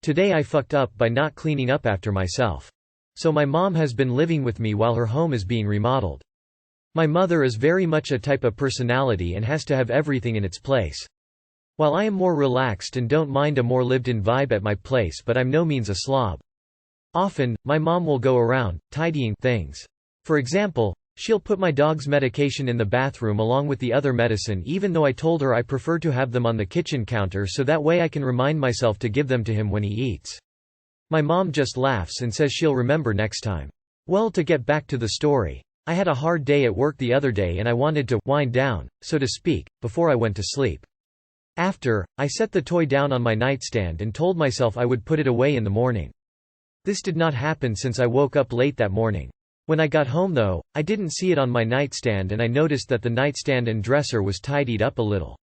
Today I fucked up by not cleaning up after myself. So my mom has been living with me while her home is being remodeled. My mother is very much a type of personality and has to have everything in its place. While I am more relaxed and don't mind a more lived-in vibe at my place, but I'm no means a slob. Often, my mom will go around, tidying things. For example, she'll put my dog's medication in the bathroom along with the other medicine, even though I told her I prefer to have them on the kitchen counter so that way I can remind myself to give them to him when he eats. My mom just laughs and says she'll remember next time. Well, to get back to the story. I had a hard day at work the other day and I wanted to wind down, so to speak, before I went to sleep. After, I set the toy down on my nightstand and told myself I would put it away in the morning. This did not happen since I woke up late that morning. When I got home though, I didn't see it on my nightstand and I noticed that the nightstand and dresser was tidied up a little.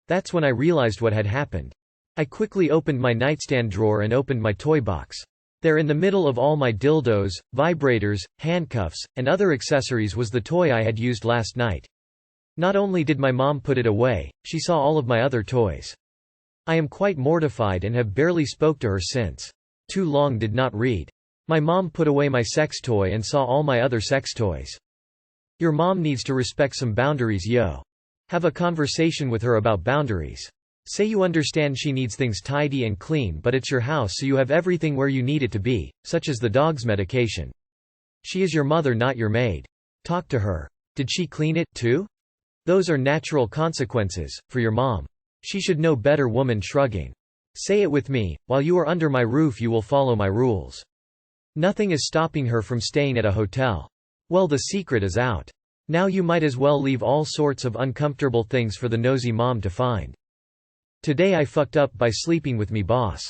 That's when I realized what had happened. I quickly opened my nightstand drawer and opened my toy box. There in the middle of all my dildos, vibrators, handcuffs, and other accessories was the toy I had used last night. Not only did my mom put it away, she saw all of my other toys. I am quite mortified and have barely spoke to her since. Too long did not read. My mom put away my sex toy and saw all my other sex toys. Your mom needs to respect some boundaries, yo. Have a conversation with her about boundaries. Say you understand she needs things tidy and clean, but it's your house so you have everything where you need it to be, such as the dog's medication. She is your mother, not your maid. Talk to her. Did she clean it, too? Those are natural consequences, for your mom. She should know better. Woman shrugging. Say it with me, while you are under my roof you will follow my rules. Nothing is stopping her from staying at a hotel. Well, the secret is out. Now you might as well leave all sorts of uncomfortable things for the nosy mom to find. Today I fucked up by sleeping with me boss.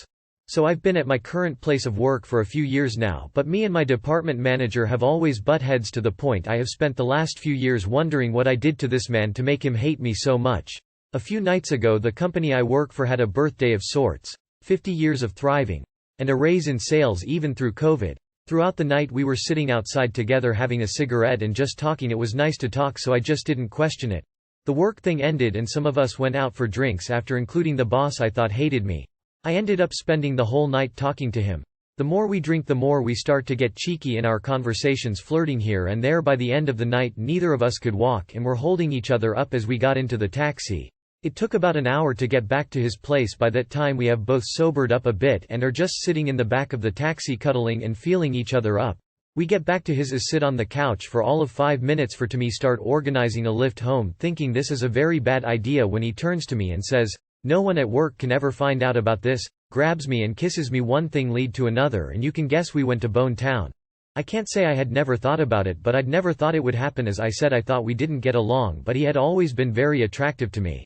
So I've been at my current place of work for a few years now, but me and my department manager have always butt heads to the point I have spent the last few years wondering what I did to this man to make him hate me so much. A few nights ago the company I work for had a birthday of sorts, 50 years of thriving, and a raise in sales even through COVID. Throughout the night we were sitting outside together having a cigarette and just talking. It was nice to talk, so I just didn't question it. The work thing ended and some of us went out for drinks after, including the boss I thought hated me. I ended up spending the whole night talking to him. The more we drink the more we start to get cheeky in our conversations, flirting here and there. By the end of the night neither of us could walk and were holding each other up as we got into the taxi. It took about an hour to get back to his place. By that time we have both sobered up a bit and are just sitting in the back of the taxi cuddling and feeling each other up. We get back to his sit on the couch for all of 5 minutes for to me start organizing a lift home, thinking this is a very bad idea when he turns to me and says, "No one at work can ever find out about this," grabs me and kisses me. One thing lead to another and you can guess we went to Bone Town. I can't say I had never thought about it, but I'd never thought it would happen. As I said, I thought we didn't get along, but he had always been very attractive to me.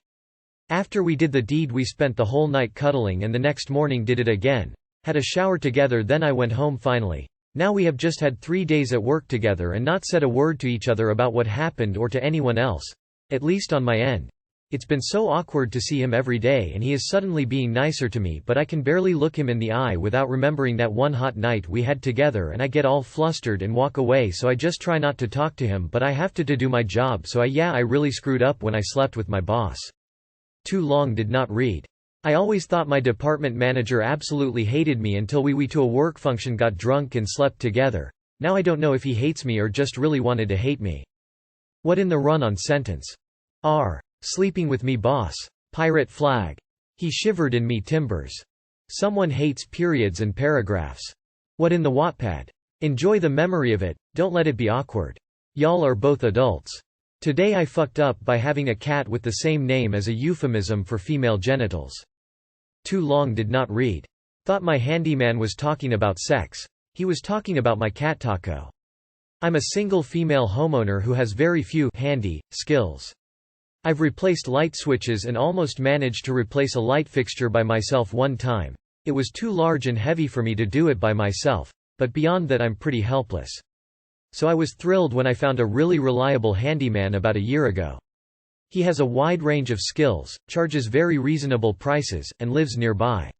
After we did the deed we spent the whole night cuddling and the next morning did it again. Had a shower together, then I went home finally. Now we have just had 3 days at work together and not said a word to each other about what happened or to anyone else. At least on my end. It's been so awkward to see him every day and he is suddenly being nicer to me, but I can barely look him in the eye without remembering that one hot night we had together and I get all flustered and walk away, so I just try not to talk to him, but I have to do my job, so I really screwed up when I slept with my boss. Too long did not read. I always thought my department manager absolutely hated me until we to a work function, got drunk and slept together. Now I don't know if he hates me or just really wanted to hate me. What in the run-on sentence? Sleeping with me boss. Pirate flag. He shivered in me timbers. Someone hates periods and paragraphs. What in the Wattpad? Enjoy the memory of it, don't let it be awkward. Y'all are both adults. Today I fucked up by having a cat with the same name as a euphemism for female genitals. Too long did not read. Thought my handyman was talking about sex. He was talking about my cat Taco. I'm a single female homeowner who has very few handy skills. I've replaced light switches and almost managed to replace a light fixture by myself one time. It was too large and heavy for me to do it by myself, but beyond that I'm pretty helpless. So I was thrilled when I found a really reliable handyman about a year ago. He has a wide range of skills, charges very reasonable prices, and lives nearby.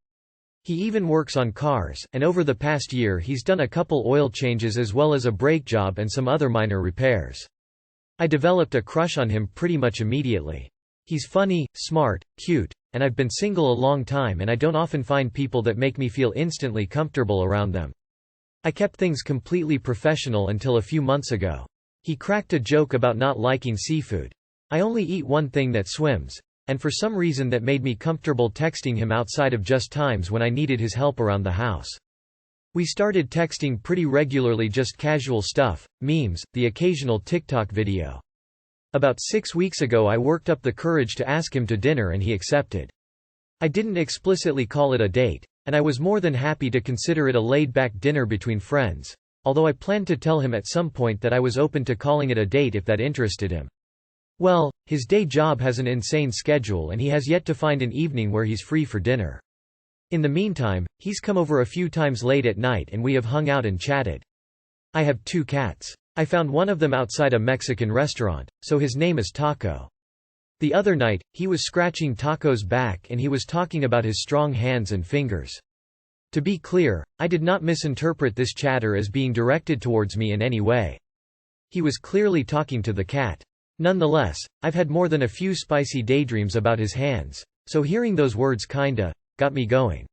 He even works on cars, and over the past year he's done a couple oil changes as well as a brake job and some other minor repairs. I developed a crush on him pretty much immediately. He's funny, smart, cute, and I've been single a long time and I don't often find people that make me feel instantly comfortable around them. I kept things completely professional until a few months ago. He cracked a joke about not liking seafood. I only eat one thing that swims, and for some reason that made me comfortable texting him outside of just times when I needed his help around the house. We started texting pretty regularly, just casual stuff, memes, the occasional TikTok video. About 6 weeks ago I worked up the courage to ask him to dinner and he accepted. I didn't explicitly call it a date, and I was more than happy to consider it a laid-back dinner between friends, although I planned to tell him at some point that I was open to calling it a date if that interested him. Well, his day job has an insane schedule and he has yet to find an evening where he's free for dinner. In the meantime, he's come over a few times late at night and we have hung out and chatted. I have 2 cats. I found one of them outside a Mexican restaurant, so his name is Taco. The other night, he was scratching Taco's back and he was talking about his strong hands and fingers. To be clear, I did not misinterpret this chatter as being directed towards me in any way. He was clearly talking to the cat. Nonetheless, I've had more than a few spicy daydreams about his hands, so hearing those words kinda got me going.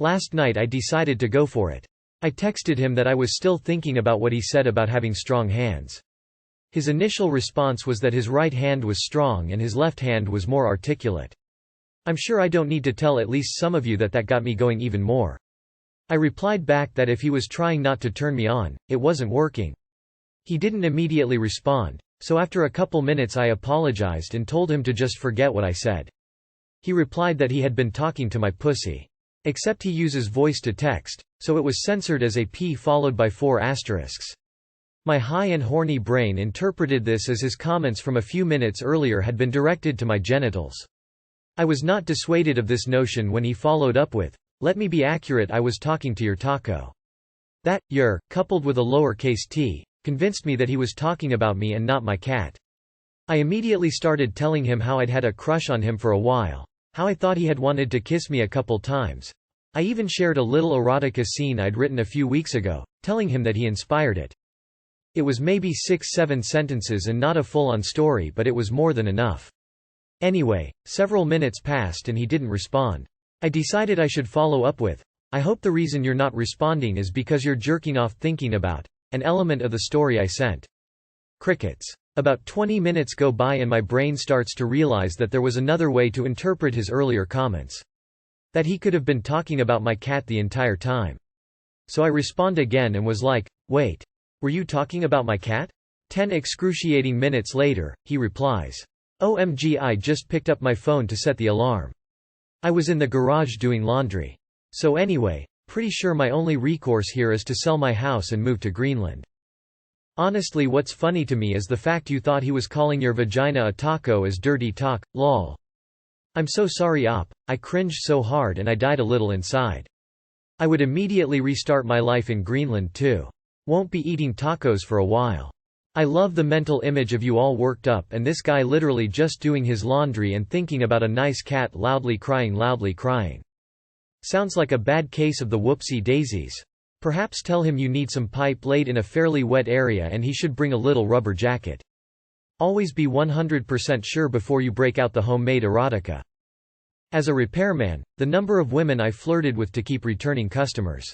Last night I decided to go for it. I texted him that I was still thinking about what he said about having strong hands. His initial response was that his right hand was strong and his left hand was more articulate. I'm sure I don't need to tell at least some of you that that got me going even more. I replied back that if he was trying not to turn me on, it wasn't working. He didn't immediately respond, so after a couple minutes I apologized and told him to just forget what I said. He replied that he had been talking to my pussy. Except he uses voice to text, so it was censored as a P followed by 4 asterisks. My high and horny brain interpreted this as his comments from a few minutes earlier had been directed to my genitals. I was not dissuaded of this notion when he followed up with, "Let me be accurate, I was talking to your taco." That "your," coupled with a lowercase t, convinced me that he was talking about me and not my cat. I immediately started telling him how I'd had a crush on him for a while, how I thought he had wanted to kiss me a couple times. I even shared a little erotica scene I'd written a few weeks ago, telling him that he inspired it. It was maybe 6-7 sentences and not a full-on story, but it was more than enough. Anyway, several minutes passed and he didn't respond. I decided I should follow up with, "I hope the reason you're not responding is because you're jerking off thinking about an element of the story I sent." Crickets. About 20 minutes go by and my brain starts to realize that there was another way to interpret his earlier comments. That he could have been talking about my cat the entire time. So I respond again and was like, "Wait. Were you talking about my cat?" 10 excruciating minutes later, he replies, "OMG, I just picked up my phone to set the alarm. I was in the garage doing laundry. So anyway, pretty sure my only recourse here is to sell my house and move to Greenland." Honestly, what's funny to me is the fact you thought he was calling your vagina a taco as dirty talk, lol. I'm so sorry op, I cringed so hard and I died a little inside. I would immediately restart my life in Greenland too. Won't be eating tacos for a while. I love the mental image of you all worked up and this guy literally just doing his laundry and thinking about a nice cat loudly crying. Sounds like a bad case of the whoopsie daisies. Perhaps tell him you need some pipe laid in a fairly wet area and he should bring a little rubber jacket. Always be 100% sure before you break out the homemade erotica. As a repairman, the number of women I flirted with to keep returning customers.